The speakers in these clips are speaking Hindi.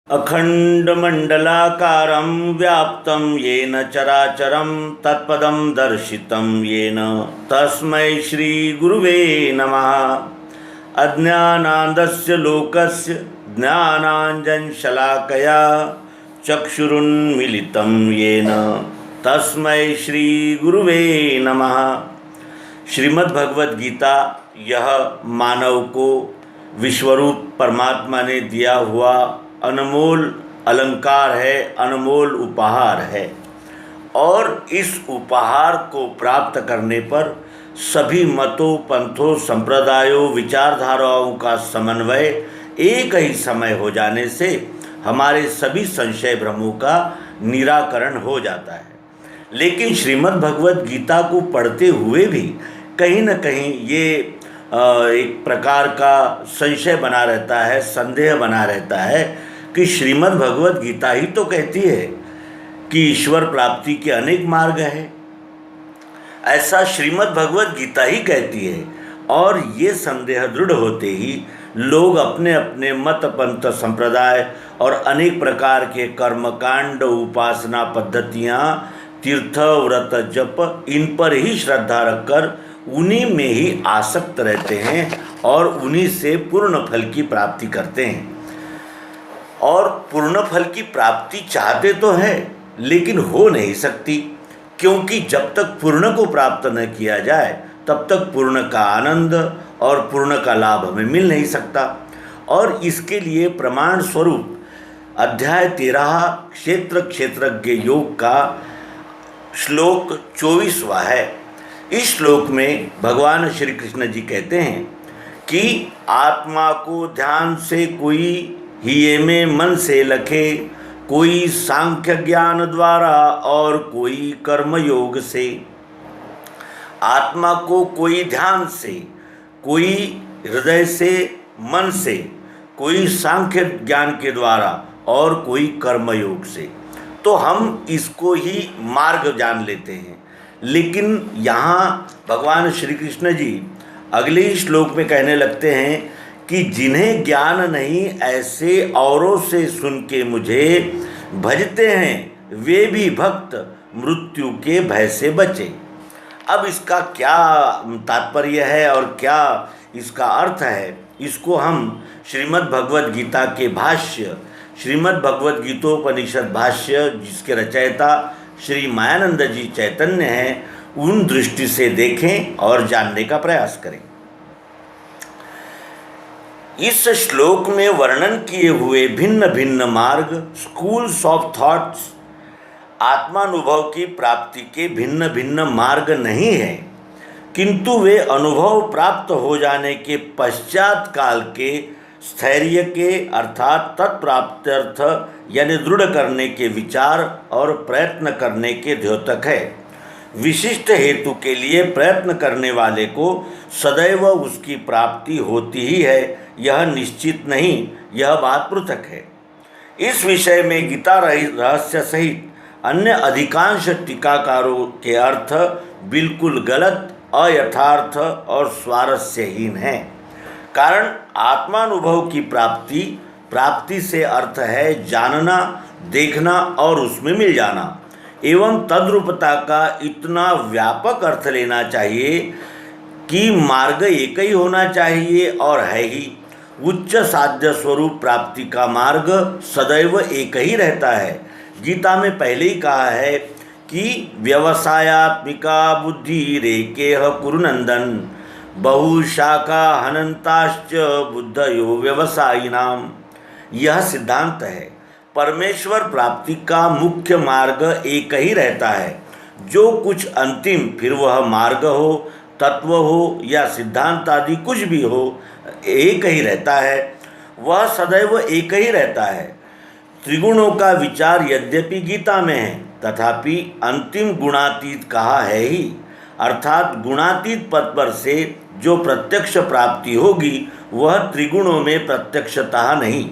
अखण्डमण्डलाकारं व्याप्तं येन चराचरं तत्पदं दर्शितं येन तस्मै श्रीगुरुवे नमः। अज्ञानान्धस्य लोकस्य ज्ञानाञ्जनशलाकया चक्षुरुन्मीलितं येन तस्मै श्रीगुरुवे नमः। श्रीमद्भगवद गीता यह मानव को विश्वरूप परमात्मा ने दिया हुआ अनमोल अलंकार है, अनमोल उपहार है। और इस उपहार को प्राप्त करने पर सभी मतों, पंथों, संप्रदायों, विचारधाराओं का समन्वय एक ही समय हो जाने से हमारे सभी संशय भ्रमों का निराकरण हो जाता है। लेकिन श्रीमद् भगवद गीता को पढ़ते हुए भी कहीं न कहीं ये एक प्रकार का संशय बना रहता है, संदेह बना रहता है कि श्रीमद् भगवद गीता ही तो कहती है कि ईश्वर प्राप्ति के अनेक मार्ग हैं। ऐसा श्रीमद् भगवद गीता ही कहती है। और ये संदेह दृढ़ होते ही लोग अपने अपने मत, पंथ, संप्रदाय और अनेक प्रकार के कर्मकांड, उपासना पद्धतियाँ, तीर्थ, व्रत, जप, इन पर ही श्रद्धा रखकर उन्हीं में ही आसक्त रहते हैं और उन्हीं से पूर्ण फल की प्राप्ति करते हैं। और पूर्ण फल की प्राप्ति चाहते तो हैं, लेकिन हो नहीं सकती, क्योंकि जब तक पूर्ण को प्राप्त न किया जाए तब तक पूर्ण का आनंद और पूर्ण का लाभ हमें मिल नहीं सकता। और इसके लिए प्रमाण स्वरूप अध्याय 13 क्षेत्र क्षेत्रज्ञ योग का श्लोक 24वां है। इस श्लोक में भगवान श्री कृष्ण जी कहते हैं कि आत्मा को ध्यान से कोई हिये में मन से लखे, कोई सांख्य ज्ञान द्वारा और कोई कर्म योग से। आत्मा को कोई ध्यान से, कोई हृदय से, मन से, कोई सांख्य ज्ञान के द्वारा और कोई कर्म योग से। तो हम इसको ही मार्ग जान लेते हैं। लेकिन यहाँ भगवान श्री कृष्ण जी अगले ही श्लोक में कहने लगते हैं कि जिन्हें ज्ञान नहीं ऐसे औरों से सुन के मुझे भजते हैं, वे भी भक्त मृत्यु के भय से बचे। अब इसका क्या तात्पर्य है और क्या इसका अर्थ है, इसको हम श्रीमद् भगवद गीता के भाष्य, श्रीमद् भगवद गीतोपनिषद भाष्य, जिसके रचयिता श्री मायानंद जी चैतन्य हैं, उन दृष्टि से देखें और जानने का प्रयास करें। इस श्लोक में वर्णन किए हुए भिन्न भिन्न मार्ग, स्कूल्स ऑफ थॉट्स, आत्मानुभव की प्राप्ति के भिन्न भिन्न मार्ग नहीं हैं, किंतु वे अनुभव प्राप्त हो जाने के पश्चात काल के स्थैर्य के अर्थात तत्प्राप्त्यर्थ यानी दृढ़ करने के विचार और प्रयत्न करने के द्योतक है। विशिष्ट हेतु के लिए प्रयत्न करने वाले को सदैव उसकी प्राप्ति होती ही है, यह निश्चित नहीं, यह बात पृथक है। इस विषय में गीता रहस्य सहित अन्य अधिकांश टीकाकारों के अर्थ बिल्कुल गलत, अयथार्थ और स्वारस्यहीन हैं। कारण आत्मानुभव की प्राप्ति से अर्थ है जानना, देखना और उसमें मिल जाना। एवं तद्रूपता का इतना व्यापक अर्थ लेना चाहिए कि मार्ग एक ही होना चाहिए और है ही। उच्च साध्य स्वरूप प्राप्ति का मार्ग सदैव एक ही रहता है। गीता में पहले ही कहा है कि व्यवसायात्मिका बुद्धि रेकेह कुरुनंदन बहुशाखा हनंताश्च बुद्धयो व्यवसायिनाम। यह सिद्धांत है। परमेश्वर प्राप्ति का मुख्य मार्ग एक ही रहता है। जो कुछ अंतिम, फिर वह मार्ग हो, तत्व हो या सिद्धांत आदि कुछ भी हो, एक ही रहता है। वह सदैव एक ही रहता है। त्रिगुणों का विचार यद्यपि गीता में है, तथापि अंतिम गुणातीत कहा है ही। अर्थात गुणातीत पद पर से जो प्रत्यक्ष प्राप्ति होगी वह त्रिगुणों में प्रत्यक्षतः नहीं,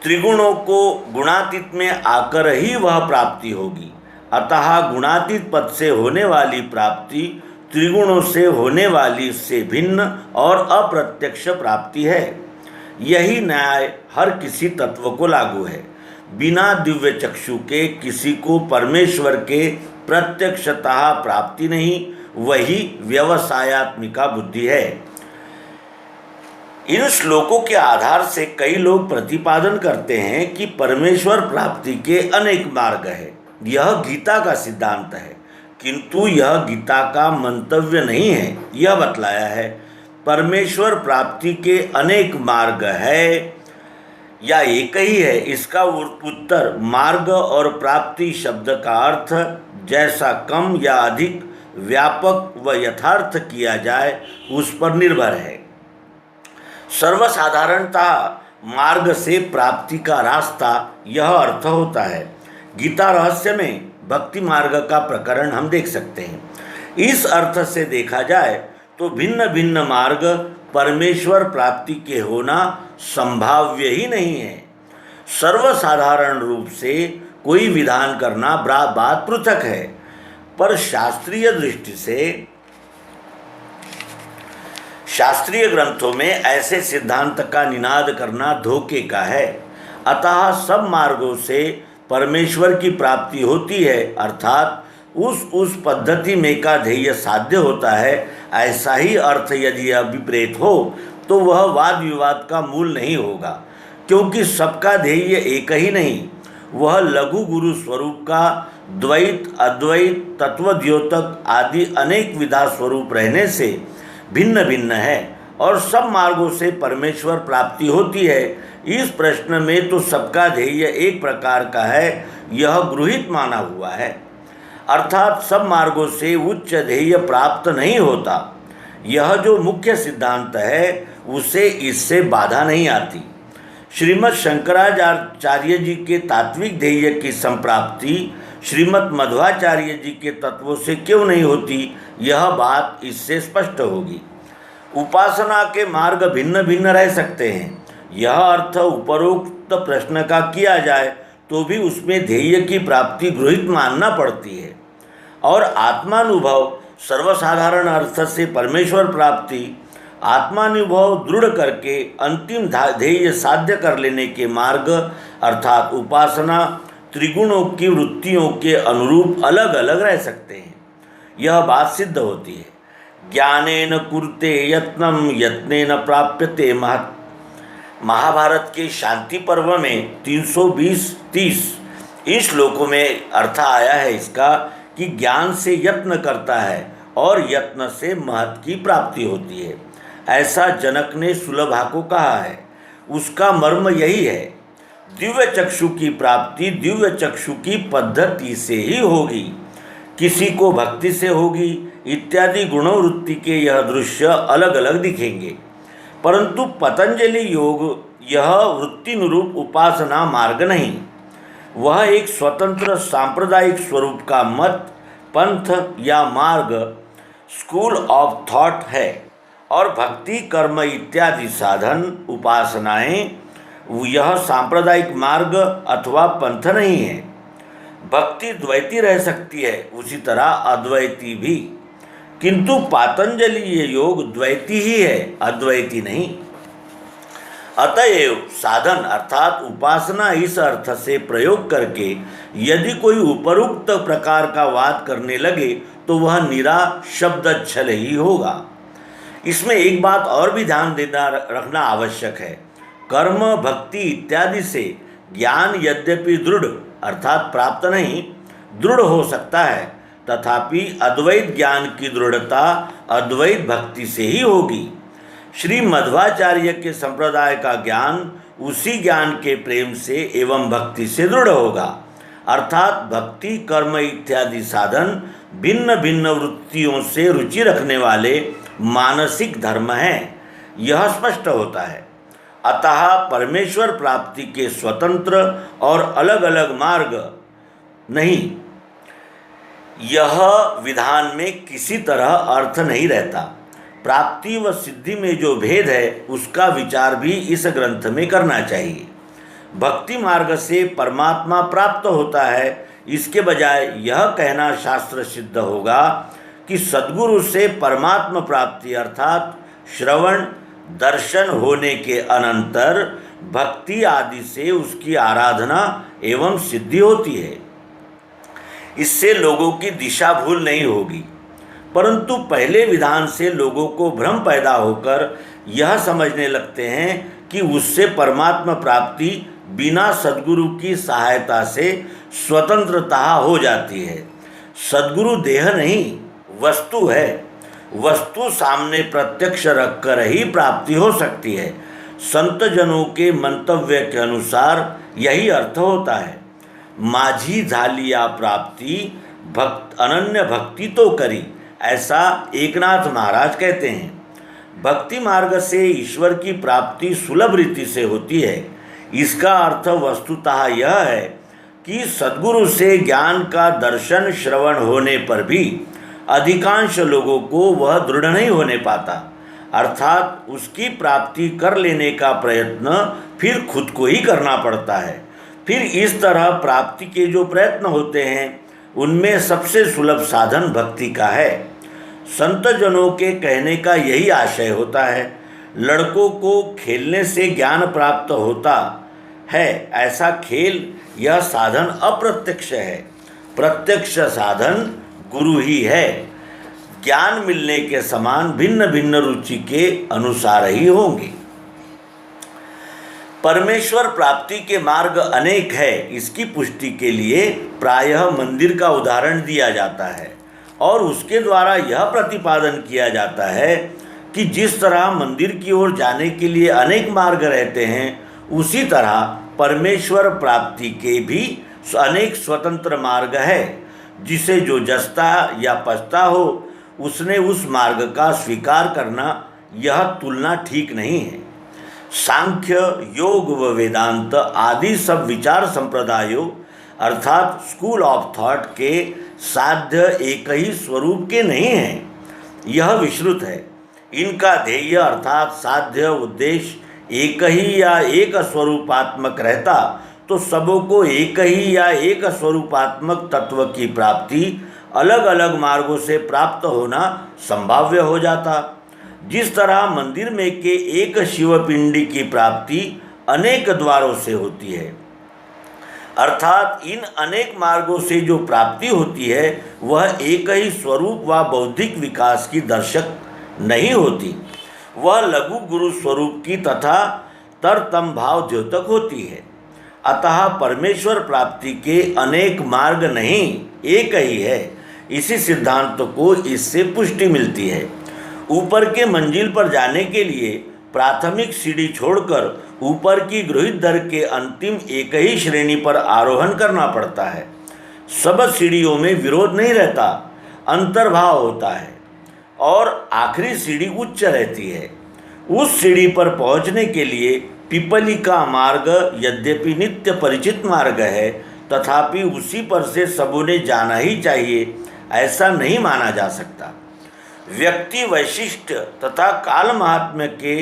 त्रिगुणों को गुणातीत में आकर ही वह प्राप्ति होगी। अतः गुणातीत पद से होने वाली प्राप्ति त्रिगुणों से होने वाली से भिन्न और अप्रत्यक्ष प्राप्ति है। यही न्याय हर किसी तत्व को लागू है। बिना दिव्य चक्षु के किसी को परमेश्वर के प्रत्यक्षतः प्राप्ति नहीं, वही व्यवसायत्मिका बुद्धि है। इन श्लोकों के आधार से कई लोग प्रतिपादन करते हैं कि परमेश्वर प्राप्ति के अनेक मार्ग हैं। यह गीता का सिद्धांत है, किंतु यह गीता का मंतव्य नहीं है। यह बतलाया है परमेश्वर प्राप्ति के अनेक मार्ग है या एक ही है। इसका उत्तर मार्ग और प्राप्ति शब्द का अर्थ जैसा कम या अधिक व्यापक व यथार्थ किया जाए उस पर निर्भर है। सर्वसाधारणतः मार्ग से प्राप्ति का रास्ता यह अर्थ होता है। गीता रहस्य में भक्ति मार्ग का प्रकरण हम देख सकते हैं। इस अर्थ से देखा जाए तो भिन्न भिन्न मार्ग परमेश्वर प्राप्ति के होना संभाव्य ही नहीं है। सर्वसाधारण रूप से कोई विधान करना बात पृथक है, पर शास्त्रीय दृष्टि से शास्त्रीय ग्रंथों में ऐसे सिद्धांत का निनाद करना धोखे का है। अतः सब मार्गों से परमेश्वर की प्राप्ति होती है, अर्थात उस पद्धति में का ध्येय साध्य होता है। ऐसा ही अर्थ यदि अभिप्रेत हो तो वह वाद विवाद का मूल नहीं होगा, क्योंकि सबका ध्येय एक ही नहीं। वह लघु गुरु स्वरूप का द्वैत, अद्वैत, तत्वद्योतक आदि अनेक विधा स्वरूप रहने से भिन्न भिन्न है और सब मार्गों से परमेश्वर प्राप्ति होती है। इस प्रश्न में तो सबका ध्येय एक प्रकार का है, यह गृहीत माना हुआ है, अर्थात सब मार्गों से उच्च ध्येय प्राप्त नहीं होता। यह जो मुख्य सिद्धांत है उसे इससे बाधा नहीं आती। श्रीमद् शंकराचार्य जी के तात्विक ध्येय की संप्राप्ति श्रीमद् मध्वाचार्य जी के तत्वों से क्यों नहीं होती, यह बात इससे स्पष्ट होगी। उपासना के मार्ग भिन्न भिन्न रह सकते हैं। यह अर्थ उपरोक्त प्रश्न का किया जाए तो भी उसमें ध्येय की प्राप्ति गृहीत मानना पड़ती है, और आत्मानुभव सर्वसाधारण अर्थ से परमेश्वर प्राप्ति आत्मानुभव दृढ़ करके अंतिम ध्येय साध्य कर लेने के मार्ग अर्थात उपासना त्रिगुणों की वृत्तियों के अनुरूप अलग अलग रह सकते हैं। यह बात सिद्ध होती है। ज्ञानेन कुरुते यत्नम यत्नेन प्राप्यते महत्। महाभारत के शांति पर्व में 320-30 इन श्लोकों में अर्थ आया है इसका कि ज्ञान से यत्न करता है और यत्न से महत् की प्राप्ति होती है। ऐसा जनक ने सुलभा को कहा है। उसका मर्म यही है। दिव्य चक्षु की प्राप्ति दिव्य चक्षु की पद्धति से ही होगी, किसी को भक्ति से होगी इत्यादि गुणवृत्ति के यह दृश्य अलग अलग दिखेंगे, परंतु पतंजलि योग यह वृत्तिनुरूप उपासना मार्ग नहीं। वह एक स्वतंत्र सांप्रदायिक स्वरूप का मत, पंथ या मार्ग, स्कूल ऑफ थॉट है, और भक्ति कर्म इत्यादि साधन उपासनाएं यह सांप्रदायिक मार्ग अथवा पंथ नहीं है। भक्ति द्वैती रह सकती है, उसी तरह अद्वैती भी, किंतु पातंजलि ये योग द्वैती ही है, अद्वैती नहीं। अतएव साधन अर्थात उपासना इस अर्थ से प्रयोग करके यदि कोई उपरोक्त प्रकार का वाद करने लगे तो वह निरा शब्दच्छल ही होगा। इसमें एक बात और भी ध्यान देना रखना आवश्यक है। कर्म भक्ति इत्यादि से ज्ञान यद्यपि दृढ़ अर्थात प्राप्त नहीं दृढ़ हो सकता है, तथापि अद्वैत ज्ञान की दृढ़ता अद्वैत भक्ति से ही होगी। श्री मध्वाचार्य के संप्रदाय का ज्ञान उसी ज्ञान के प्रेम से एवं भक्ति से दृढ़ होगा, अर्थात भक्ति कर्म इत्यादि साधन भिन्न भिन्न वृत्तियों से रुचि रखने वाले मानसिक धर्म हैं, यह स्पष्ट होता है। अतः परमेश्वर प्राप्ति के स्वतंत्र और अलग अलग मार्ग नहीं, यह विधान में किसी तरह अर्थ नहीं रहता। प्राप्ति व सिद्धि में जो भेद है उसका विचार भी इस ग्रंथ में करना चाहिए। भक्ति मार्ग से परमात्मा प्राप्त होता है, इसके बजाय यह कहना शास्त्र सिद्ध होगा कि सद्गुरु से परमात्मा प्राप्ति अर्थात श्रवण दर्शन होने के अनंतर भक्ति आदि से उसकी आराधना एवं सिद्धि होती है। इससे लोगों की दिशा भूल नहीं होगी, परंतु पहले विधान से लोगों को भ्रम पैदा होकर यह समझने लगते हैं कि उससे परमात्मा प्राप्ति बिना सद्गुरु की सहायता से स्वतंत्रतः हो जाती है। सद्गुरु देह नहीं, वस्तु है। वस्तु सामने प्रत्यक्ष रखकर ही प्राप्ति हो सकती है। संत जनों के मंतव्य के अनुसार यही अर्थ होता है। माझी झालिया प्राप्ति भक्त अनन्य भक्ति तो करी, ऐसा एकनाथ महाराज कहते हैं। भक्ति मार्ग से ईश्वर की प्राप्ति सुलभ रीति से होती है। इसका अर्थ वस्तुतः यह है कि सद्गुरु से ज्ञान का दर्शन श्रवण होने पर भी अधिकांश लोगों को वह दृढ़ नहीं होने पाता, अर्थात उसकी प्राप्ति कर लेने का प्रयत्न फिर खुद को ही करना पड़ता है। फिर इस तरह प्राप्ति के जो प्रयत्न होते हैं उनमें सबसे सुलभ साधन भक्ति का है। संत जनों के कहने का यही आशय होता है। लड़कों को खेलने से ज्ञान प्राप्त होता है, ऐसा खेल यह साधन अप्रत्यक्ष है। प्रत्यक्ष साधन गुरु ही है। ज्ञान मिलने के समान भिन्न भिन्न रुचि के अनुसार ही होंगे। परमेश्वर प्राप्ति के मार्ग अनेक है, इसकी पुष्टि के लिए प्रायः मंदिर का उदाहरण दिया जाता है और उसके द्वारा यह प्रतिपादन किया जाता है कि जिस तरह मंदिर की ओर जाने के लिए अनेक मार्ग रहते हैं, उसी तरह परमेश्वर प्राप्ति के भी अनेक स्वतंत्र मार्ग है। जिसे जो जचता या पचता हो उसने उस मार्ग का स्वीकार करना, यह तुलना ठीक नहीं है। सांख्य, योग व वेदांत आदि सब विचार संप्रदायों अर्थात स्कूल ऑफ थॉट के साध्य एक ही स्वरूप के नहीं हैं, यह विश्रुत है। इनका ध्येय अर्थात साध्य उद्देश्य एक ही या एक स्वरूपात्मक रहता तो सबों को एक ही या एक स्वरूपात्मक तत्व की प्राप्ति अलग अलग मार्गों से प्राप्त होना संभाव्य हो जाता। जिस तरह मंदिर में के एक शिवपिंडी की प्राप्ति अनेक द्वारों से होती है, अर्थात इन अनेक मार्गों से जो प्राप्ति होती है वह एक ही स्वरूप व बौद्धिक विकास की दर्शक नहीं होती, वह लघु गुरु स्वरूप की तथा तरतम भाव द्योतक होती है। अतः परमेश्वर प्राप्ति के अनेक मार्ग नहीं, एक ही है। इसी सिद्धांत को इससे पुष्टि मिलती है। ऊपर के मंजिल पर जाने के लिए प्राथमिक सीढ़ी छोड़कर ऊपर की गृहीत दर के अंतिम एक ही श्रेणी पर आरोहण करना पड़ता है। सब सीढ़ियों में विरोध नहीं रहता, अंतर्भाव होता है और आखिरी सीढ़ी उच्च रहती है। उस सीढ़ी पर पहुंचने के लिए पिपली का मार्ग यद्यपि नित्य परिचित मार्ग है, तथापि उसी पर से सबों ने जाना ही चाहिए ऐसा नहीं माना जा सकता। व्यक्ति वैशिष्ट तथा काल महात्म्य के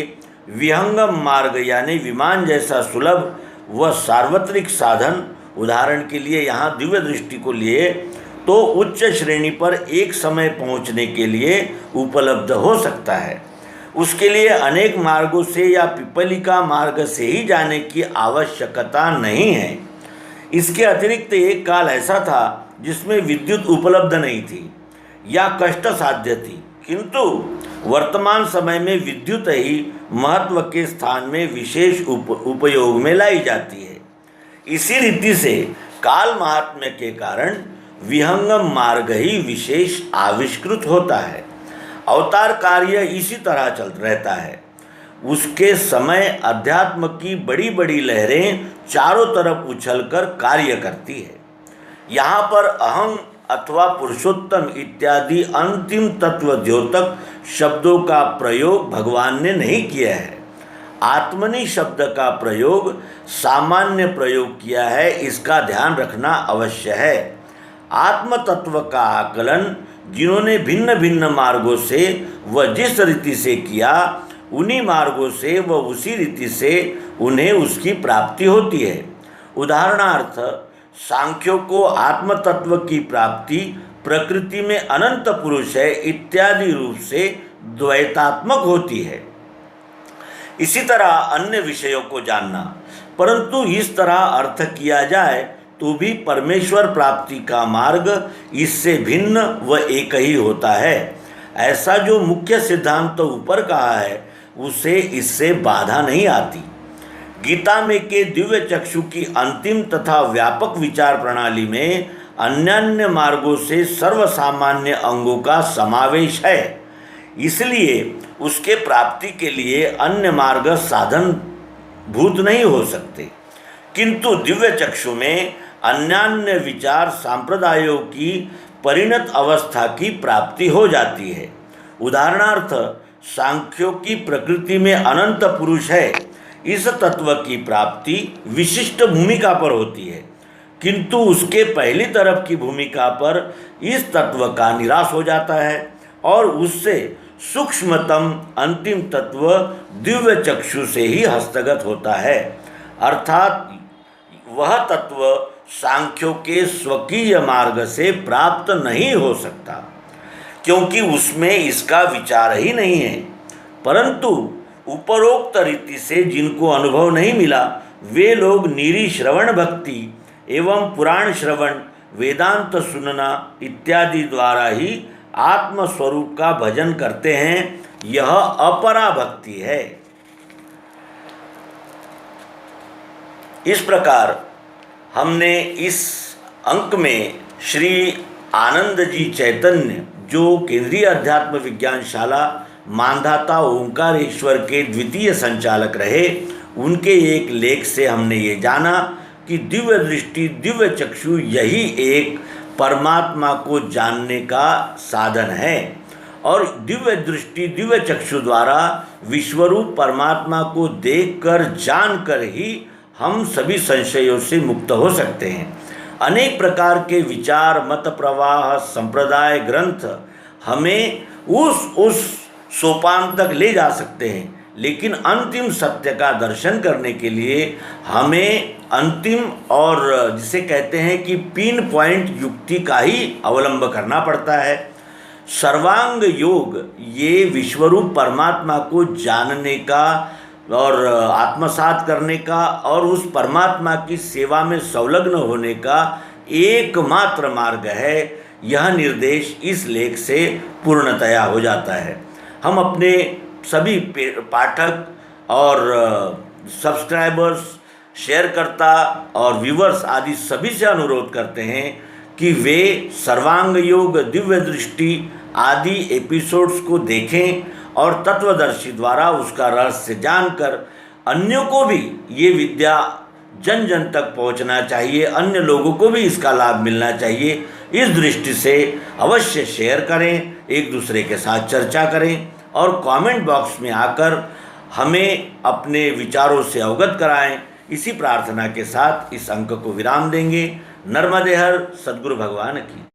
विहंगम मार्ग यानी विमान जैसा सुलभ व सार्वत्रिक साधन, उदाहरण के लिए यहाँ दिव्य दृष्टि को लिए तो उच्च श्रेणी पर एक समय पहुँचने के लिए उपलब्ध हो सकता है। उसके लिए अनेक मार्गों से या पिपलिका मार्ग से ही जाने की आवश्यकता नहीं है। इसके अतिरिक्त एक काल ऐसा था जिसमें विद्युत उपलब्ध नहीं थी या कष्ट साध्य थी, किंतु वर्तमान समय में विद्युत ही महत्व के स्थान में विशेष उपयोग में लाई जाती है। इसी रीति से काल महात्म्य के कारण विहंगम मार्ग ही विशेष आविष्कृत होता है। अवतार कार्य इसी तरह चल रहता है। उसके समय अध्यात्म की बड़ी बड़ी लहरें चारों तरफ उछलकर कार्य करती है। यहाँ पर अहम अथवा पुरुषोत्तम इत्यादि अंतिम तत्व द्योतक शब्दों का प्रयोग भगवान ने नहीं किया है। आत्मनि शब्द का प्रयोग सामान्य प्रयोग किया है, इसका ध्यान रखना अवश्य है। आत्म तत्व का आकलन जिन्होंने भिन्न भिन्न मार्गों से व जिस रीति से किया, उन्हीं मार्गों से व उसी रीति से उन्हें उसकी प्राप्ति होती है। उदाहरणार्थ सांख्यों को आत्म तत्व की प्राप्ति प्रकृति में अनंत पुरुष है इत्यादि रूप से द्वैतात्मक होती है। इसी तरह अन्य विषयों को जानना, परंतु इस तरह अर्थ किया जाए तो भी परमेश्वर प्राप्ति का मार्ग इससे भिन्न व एक ही होता है। ऐसा जो मुख्य सिद्धांत तो ऊपर कहा है उसे इससे बाधा नहीं आती। गीता में के दिव्य चक्षु की अंतिम तथा व्यापक विचार प्रणाली में अन्यान्य मार्गों से सर्वसामान्य अंगों का समावेश है, इसलिए उसके प्राप्ति के लिए अन्य मार्ग साधन भूत नहीं हो सकते। किंतु दिव्य चक्षु में अन्यान्य विचार संप्रदायों की परिणत अवस्था की प्राप्ति हो जाती है। उदाहरणार्थ, सांख्यों की प्रकृति में अनंत पुरुष है, इस तत्व की प्राप्ति विशिष्ट भूमिका पर होती है, किंतु उसके पहली तरफ की भूमिका पर इस तत्व का निराश हो जाता है और उससे सूक्ष्मतम अंतिम तत्व दिव्य चक्षु से ही हस्तगत होता है। अर्थात वह तत्व सांख्यों के स्वकीय मार्ग से प्राप्त नहीं हो सकता, क्योंकि उसमें इसका विचार ही नहीं है। परंतु उपरोक्त रीति से जिनको अनुभव नहीं मिला वे लोग निरी श्रवण भक्ति एवं पुराण श्रवण, वेदांत सुनना इत्यादि द्वारा ही आत्म स्वरूप का भजन करते हैं। यह अपरा भक्ति है। इस प्रकार हमने इस अंक में श्री आनंद जी चैतन्य, जो केंद्रीय अध्यात्म विज्ञानशाला मानधाता ओंकारेश्वर के द्वितीय संचालक रहे, उनके एक लेख से हमने ये जाना कि दिव्य दृष्टि, दिव्य चक्षु यही एक परमात्मा को जानने का साधन है और दिव्य दृष्टि, दिव्य चक्षु द्वारा विश्वरूप परमात्मा को देखकर, जानकर ही हम सभी संशयों से मुक्त हो सकते हैं। अनेक प्रकार के विचार, मत प्रवाह, संप्रदाय, ग्रंथ हमें उस सोपान तक ले जा सकते हैं, लेकिन अंतिम सत्य का दर्शन करने के लिए हमें अंतिम और जिसे कहते हैं कि पिन पॉइंट युक्ति का ही अवलंब करना पड़ता है। सर्वांग योग ये विश्वरूप परमात्मा को जानने का और आत्मसात करने का और उस परमात्मा की सेवा में संलग्न होने का एकमात्र मार्ग है। यह निर्देश इस लेख से पूर्णतया हो जाता है। हम अपने सभी पाठक और सब्सक्राइबर्स, शेयरकर्ता और व्यूवर्स आदि सभी से अनुरोध करते हैं कि वे सर्वांग योग, दिव्य दृष्टि आदि एपिसोड्स को देखें और तत्वदर्शी द्वारा उसका रहस्य जानकर अन्यों को भी ये विद्या जन जन तक पहुंचना चाहिए, अन्य लोगों को भी इसका लाभ मिलना चाहिए। इस दृष्टि से अवश्य शेयर करें, एक दूसरे के साथ चर्चा करें और कमेंट बॉक्स में आकर हमें अपने विचारों से अवगत कराएं। इसी प्रार्थना के साथ इस अंक को विराम देंगे। नर्मदे हर सद्गुरु भगवान की।